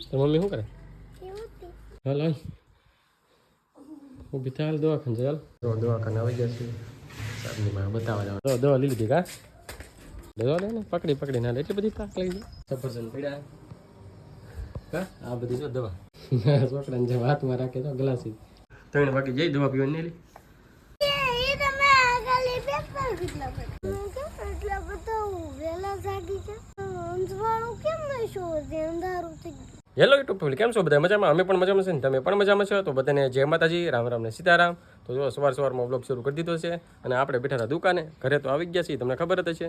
તો મમ્મી શું કરે? હાલ હાલ ઊભી થાલ દવાખાને ચાલ. તો દવાખાને આવી ગયા છીએ. સાહેબની માં બતાવવા જવાનું. તો દવા લઈ લીધી કા? દવા લે ને પકડી ના એટલી બધી તાક લાગી ગઈ. સફરજન પીડા કા આ બધી જો દવા છોકરાને જેમ હાથમાં રાખે તો ગ્લાસી 3 વાગે જઈ દવા પીવાની નહીં. હેલો યુટ્યુબ ફેમિલી, કેમ છો બધા? મજામાં? અમે પણ મજામાં છે ને તમે પણ મજામાં છો? તો બધાને જય માતાજી, રામ રામ ને સીતારામ. તો જો સવારમાં વ્લોગ શરૂ કરી દીધો છે અને આપણે બેઠા હતા દુકાને. ઘરે તો આવી ગયા છીએ, તમને ખબર જ છે.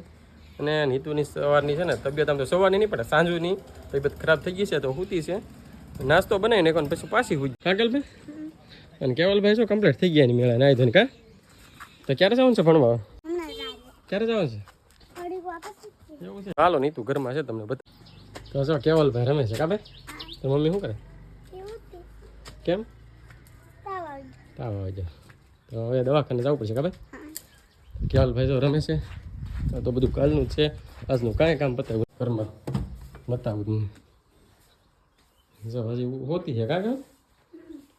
અને નીતુની સવારની છે ને તબિયત આમ તો સવારની નહીં પણ સાંજની તબિયત ખરાબ થઈ ગઈ છે તો સૂતી છે. નાસ્તો બનાવી નાખો પછી પાછી સૂઈ કાગલભાઈ અને કેવલભાઈ શું કમ્પ્લીટ થઈ ગયા એની મેળા નાઈ ધોઈને કા? તો ક્યારે જવાનું છે ભણવા? ક્યારે જવાનું છે? એવું છે. હાલો નીતુ ઘરમાં છે તમને બધા. તો જો કેવલભાઈ રમે છે કા ભાઈ? તો મમ્મી શું કરે? કેમ? તાવ આવી જાય તો હવે દવાખાને જવું પડશે કા ભાઈ? કેવલભાઈ જો રમે છે તો બધું કાલનું જ છે, આજનું કાંઈ કામ પતાવ્યું ઘરમાં બતાવું જો હજી હોતી છે કાકા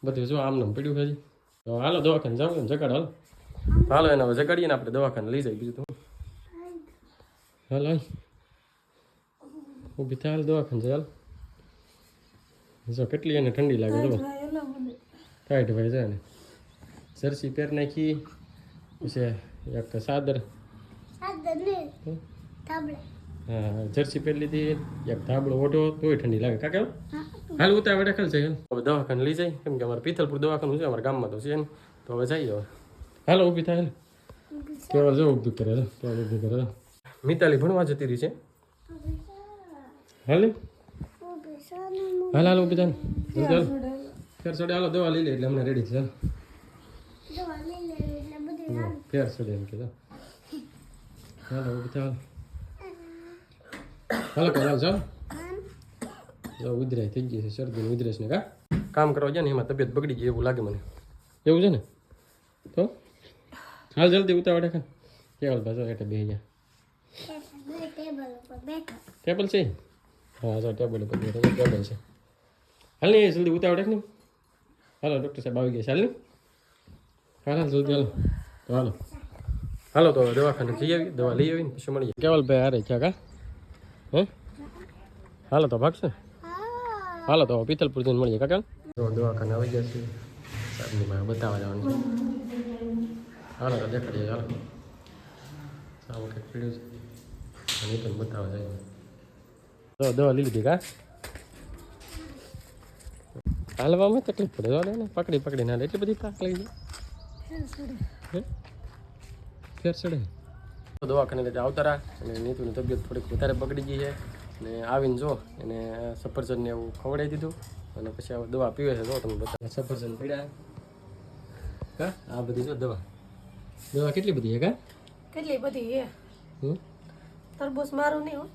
બધું જો આમને પડ્યું છે હજી. તો હાલો દવાખાને જાવ ને જગાડ હાલો એને હવે જગાડીએ ને આપણે દવાખાને લઈ જાય બીજું તો હાલ હાલ ઊભી થાય હાલ દવાખાને જાય હાલ. જો કેટલી એને ઠંડી લાગે જો ટાઈટ ભાઈ છે ને જર્સી પહેર નાખી પછી એક સાદર હા જર્સી પહેરી લીધી એક ધાબળો ઓઢો તોય ઠંડી લાગે કાકા. હાલ ઉતાવળ દખલ છે હવે દવાખાને લઈ જાય કેમ કે અમારે પિથલપુર દવાખાનું છે અમારા ગામમાં તો છે ને તો હવે જઈએ હવે. હાલો ઊભી થાય કેવલ જો ઊભી કરે કેવલ ઊભી કરે. મિતાલી ભણવા જતી રહી છે. હાલ હાલ હાલ ઊભી થાય ચાલ ફેર સડે હાલો દવા લઈ લે એટલે હમણાં રેડી છે. ફેર સડે એમ કીધું હાલો ઊભી થાય હાલો ચાલો ચાલ જો ઉધરાય થઈ ગઈ છે શરદી ઉધરેશ ને કા કામ કરવા જાય ને એમાં તબિયત બગડી ગઈ એવું લાગે મને. એવું છે ને તો હાલ જલ્દી ઉતાવળે ખા કેવલ ભાઈ એટલે બે ગયા ટેબલ છે. હા જો ટેબલ ઉપર ટેબલ છે. હાલ ને જલ્દી ઉતાવળે ને. હાલો ડૉક્ટર સાહેબ આવી ગયા છે. હાલ ને હાલ જલ્દી હાલો તો હાલો હાલો તો દવાખાને જઈ આવી દવા લઈ આવીને પછી મળીએ. કેવલ ભાઈ હારે ક્યાં કા હે હાલો તો ભાગશે. હાલો તો પિથલપુર જઈને મળીએ કાકા. તો દવાખાને આવી ગયા છીએ સાહેબની માં બતાવવા જવાનું. હાલો તો દેખાડીએ હાલો સાવ કંઈક પીડ્યું છે અને પણ બતાવવા જાય તો દવા લઈ લીધી કા? હાલવામાં તકલીફ પડે ને પકડી ના એટલી બધી તાક લાગી જાય ફેર ચડે. દવાખાને લીધે આવતા અને નીતુની તબિયત થોડીક વધારે બગડી ગઈ છે અને આવીને જો એને સફરજનને એવું ખવડાવી દીધું અને પછી હવે દવા પીવે છે જો તમે બધા સફરજન પીડ્યા કા આ બધી જો દવા કેટલી બધી છે કા? કેટલી બધી છે. તરબૂચ મારું નહીં હો.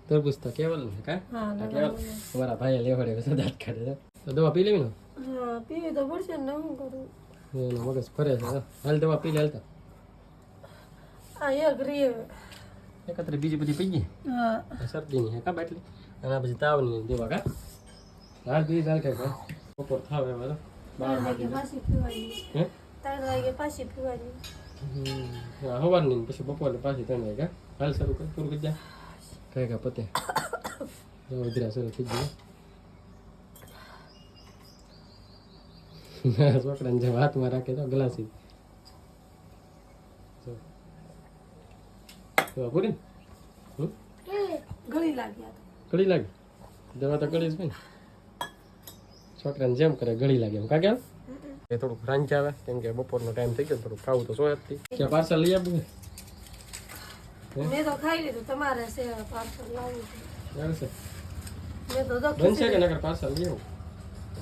તરબૂચ તો કેવલ ને કા? હા કેવલ તમારા ભાઈએ લેવડે છે દાંત કાઢે તો દવા પી લેવી ને? હા પીવી તો પડશે ને શું કરું એનો મગજ ફરે છે. હાલ દવા પી લે હાલતા. આ એક રીએ એકત્ર બીજી બધી પી ગઈ. હા શરદીની હે કા બાટલી અને આ પછી તાવની દવા કા? હાલ પી ચાલ કે બપોર થાવ એમ 12 વાગે પાછી પીવાની. હે 3 વાગે પાછી પીવાની. સવારની પછી બપોરે પાછી 3 વાગે હાલ શરૂ કર પૂરું કરી જા કઈ પતે ઉધરા શરૂ થઈ ગયું. છોકરાને જેમ હાથમાં રાખે તો ગ્લાસી પૂરી ગળી લાગી ગળી લાગી દવા તો ગળી જ ભાઈ છોકરાને જેમ કરે ગળી લાગે એમ કાકે એ થોડુંક રાંચ આવે કેમ કે બપોરનો ટાઈમ થઈ ગયો થોડુંક ખાવું તો સો હતી કે પાર્સલ લઈ આપું મેં તો ખાઈ લીધું તમારે છે પાર્સલ લાવવું છે મેં તો બનશે કે નકર પાર્સલ લઈ આવું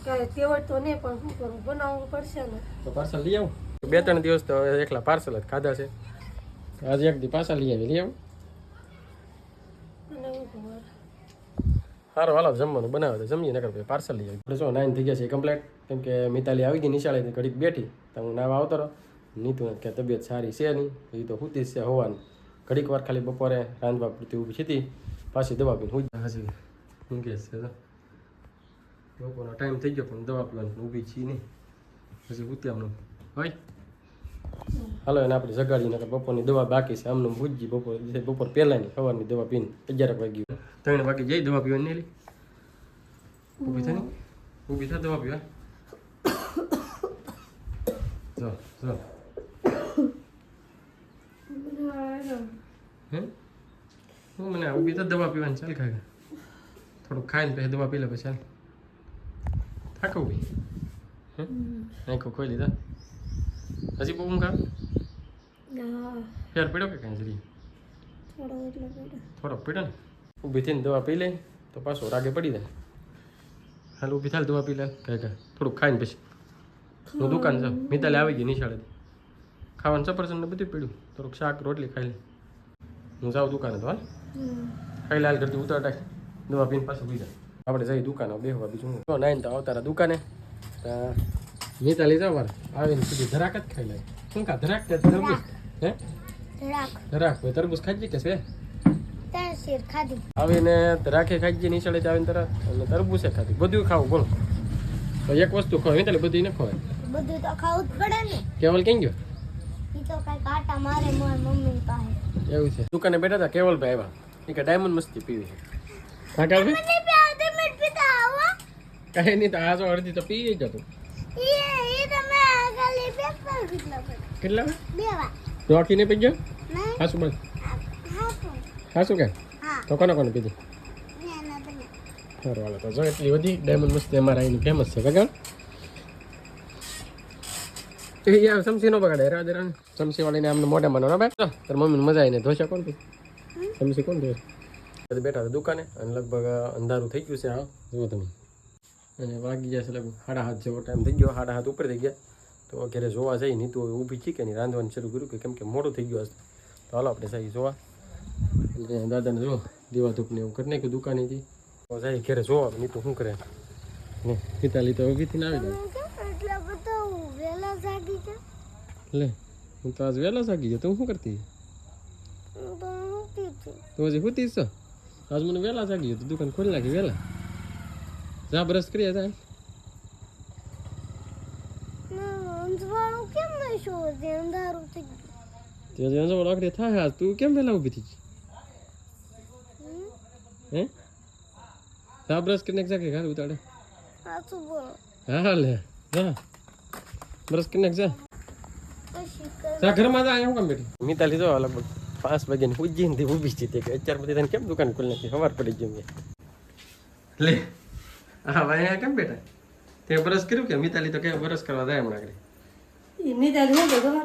કાંઈ તેવડ તો નહીં પણ શું કરું બનાવવું પડશે ને તો પાર્સલ લઈ આવું 2-3 દિવસ તો એકલા પાર્સલ જ ખાધા છે આજે એક દી પાર્સલ લઈ આવું સારું હાલો જમવાનું બનાવે તો જમીએ નકર પાર્સલ લઈ આવી. આપણે શું 9 થઈ ગયા છે કમ્પ્લીટ કેમ કે મિતાલી આવી ગઈ નિશાળેથી ઘડીક બેઠી તો હું નાવા આવતો રહ્યો. નીતુ કે તબિયત સારી છે નહીં એ તો સૂતી જ છે હોવાની ઘડીક વાર ખાલી બપોરે રાંધવા પૂરતી ઊભી હતી પાછી દવા પીને હું હજી ઊંઘે છે લોકોનો ટાઈમ થઈ ગયો પણ દવા પીવાની ઊભી છીએ નહીં પછી ઉત્યાવનું હોય હાલો એને આપણે જગાડીને બપોરની દવા બાકી છે આમનું ભૂજી બપોર પહેલાંની સવારની દવા પીને 11 વાગી 3 વાગે જઈ દવા પીવાની નહીં ઊભી થાય ને ઊભી થાય દવા પીવા જો હે હું મને ઊભી થાય દવા પીવાની ચાલ ખાય થોડુંક ખાઈને પછી દવા પી લે પછી ચાલ થાક ઊભી હે આંખો ખોઈ લીધા હજી બહુ ઊંઘ આવે ફેર પડ્યો કે કાંઈ જરી થોડોક પડ્યો ને ઊભી થઈને દવા પી લે તો પાછો રાગે પડી જાય હાલ ઊભી થાય દવા પી લે કાંઈ થોડુંક ખાઈને પછી હું દુકાન જાઉં મિતાલી આવી ગઈ નિશાળેથી ખાવાનું સફરજન ને બધું પડ્યું થોડુંક શાક રોટલી ખાઈ લે હું જાઉં દુકાને તો હાલ ખાઈ લાલ કરતી ઉતાર દવા પીને પાછું પી જાય આપણે જઈ દુકાને બેહવા બીજું હું નાઈને તો આવતારા દુકાને મિતાલી જાવ મારે આવીને સીધી ધરાક જ ખાઈ લે શું કા ધરાક કે તરબૂચ હે ધરાક ભાઈ તરબૂચ ખાઈ કે છે આવીને ધરાકે ખાઈ ગઈ નિશાળે આવીને તરત અને તરબૂચે ખાધી બધું ખાવું બોલો તો એક વસ્તુ ખવાય મિતાલી બધી ન ખવાય બધું તો ખાવું જ પડે ને કેવલ કેમ ગયો ઈ તો કઈ કાટા મારે મારી મમ્મી પાસે એવું છે દુકાને બેઠા હતા કેવલભાઈ આવ્યા એ કે ડાયમંડ મસ્તી પીવી હા કાલ મને પ્યાર તે મેં પીતા આવા કઈ નહીં તો આ જો અડધી તો પી જ જતું ઈ તમે આગળ પેપર કેટલા કેટલા પડે બે વાર રોકી ને પી ગયો નહીં હા શું બોલ હા હા શું કે હા તો કોને પીધી ના તમે સારું હાલો તો જો એટલી બધી ડાયમંડ મસ્તી અમારા અહીંની ફેમસ છે બગા એ યાર સમસી નો બગાડે રાજ રાણ સમસી વાળીને આમને મોઢે માનો ના ભાઈ તાર મમ્મીને મજા આવીને ધોશા કોણ પી સમસી કોણ ધોશે બેઠા હતા દુકાને અને લગભગ અંધારું થઈ ગયું છે હા જુઓ તમે અને વાગી જશે લગભગ 7:30 જેવો ટાઈમ થઈ ગયો 7:30 ઉપર થઈ ગયા તો ઘરે જોવા જઈ નહીં તો ઊભી છે કે નહીં રાંધવાનું શરૂ કર્યું કે કેમ કે મોડું થઈ ગયું હશે તો હાલો આપણે જઈ જોવા એટલે દાદાને જો દીવા ધૂપને એવું કરી નાખ્યું દુકાનેથી તો જઈ ઘરે જોવા નહીં તો શું કરે ને પિતાલી તો ઊભીથી ના આવી જાય એટલા બધા વેલા જાગી છે લે હું તો આજ વહેલા જાગી ગયો તું શું કરતી હું તો ઊંઘી છું તો હજી હોતી છો આજ મને વહેલા જાગી ગયો તો દુકાન ખોલી નાખી વહેલા જા બ્રશ કરી જા અંજવાળું કેમ નહીં શો છે અંધારું થઈ ગયું તે હજી અંજો લાકડી થાય આજ તું કેમ વહેલા ઊભી થઈ હે જા બ્રશ કરી નાખ જા કે ઘર ઉતાડે સાચું બોલો હા લે જા બ્રશ કરી નાખ જા પછી કર જા ઘરમાં જા હું કામ બેઠી મિતાલી જો લગભગ 5 વાગ્યાની પૂજી ને ઊભી છે તે કે અત્યાર પછી તને કેમ દુકાન ખોલી નાખી સવાર પડી ગઈ લે હા ભાઈ કેમ બેઠા તે બ્રશ કર્યું કે મિતાલી તો કે બ્રશ કરવા જાય હમણાં આગળ એ નિદાન હું તો ખબર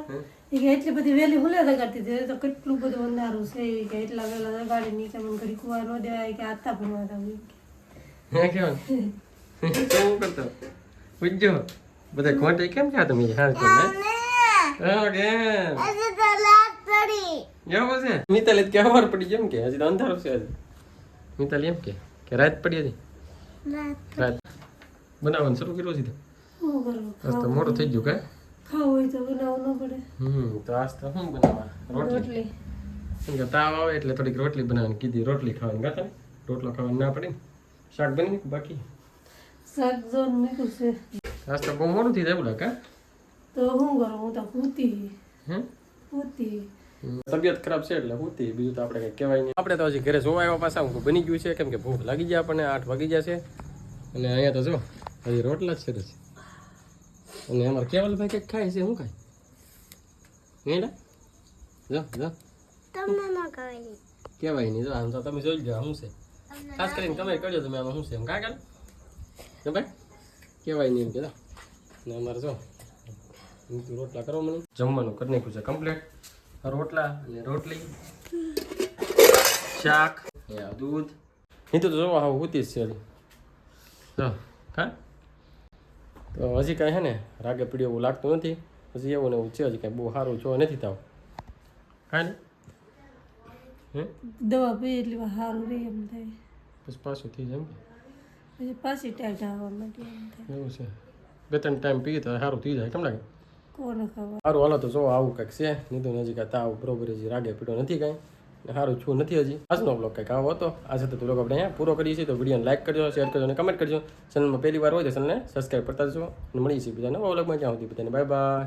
એ કે એટલી બધી વહેલી હુલે લગાડતી હતી તો કેટલું બધું અંધારું છે એ કે એટલા વહેલા લગાડી નીચે મને ઘડી કુવા ન દેવાય કે આતા ભણવા હતા હે કેવું શું કરતો ઉજ્જો બધા ખોટે કેમ થયા તમે હાલ તો હા કેમ આજે તો લાત પડી એવું છે મિતાલી કે સવાર પડી જેમ કે હજી તો અંધારું છે હજી મિતાલી એમ કે રાત પડી હતી રાત બનાવવાનું શરૂ કર્યું છે શું કરવું આજ તો મોડું થઈ ગયું કે ખાવું હોય તો બનાવવું ન પડે તો આજ તો શું બનાવવા રોટલી રોટલી કેમ કે તાવ આવે એટલે થોડીક રોટલી બનાવવાની કીધી રોટલી ખાવાની ગાતા ને રોટલો ખાવાની ના પડી ને શાક બની ગયું બાકી શાક જો નીકળું છે આજ તો બહુ મોડું થઈ જાય એવું લાગે તો શું કરું હું તો પૂતી હે પૂતી તબિયત ખરાબ છે એટલે હોતી બીજું તો આપણે કઈ કહેવાય નહીં આપણે તો હજી ઘરે જોવા આવ્યા પાછા હું બની ગયું છે કેમ કે ભૂખ લાગી જાય આપણને 8 વાગી ગયા છે અને અહીંયા તો જો હજી રોટલા જ છે અને અમારે કેવલભાઈ કંઈક ખાય છે શું ખાય નહીં જો તમને ન કહેવાય કહેવાય નહીં જો આમ તો તમે જોઈ લો શું છે ખાસ કરીને તમે કરજો તમે આમાં શું છે એમ કાં ભાઈ કહેવાય નહીં એમ કીધા ને અમારે જો રોટલા કરો મને જમવાનું કરી નાખ્યું છે કમ્પ્લીટ રોટલા અને રોટલી શાક દૂધ નહીં તો જોવા આવું હોતી જ છે હજી જો હા તો હજી કાંઈ હે ને રાગે પીડ્યો એવું લાગતું નથી હજી એવું ને એવું છે હજી કાંઈ બહુ સારું જોવા નથી થાવ કાંઈ નહીં દવા પી એટલી વાર સારું રહે એમ થાય પછી પાછું થઈ જાય એમ પછી પાછી ટાઈટ આવવા માટે એમ થાય એવું છે 2-3 ટાઈમ પીએ તો સારું થઈ જાય કેમ લાગે કોને ખબર સારું હાલો તો જો આવું કંઈક છે નહીં તો હજી કાંઈ તાવ બરોબર હજી રાગે પીડ્યો નથી કાંઈ સારું છું નથી હજી આજનો બ્લોગ કંઈક આવો હતો. આ સાથે તો બ્લોગ આપણે અહીંયા પૂરો કરીએ છીએ. તો વિડીયોને લાઈક કરજો, શેર કરજો અને કમેન્ટ કરજો. ચેનલમાં પહેલી વાર હોય તો ચેનલને સબસ્ક્રાઈબ કરતા જજો અને મળીએ છીએ બીજા નવા બ્લોગમાં. જ્યાં સુધી બધાને બાય બાય.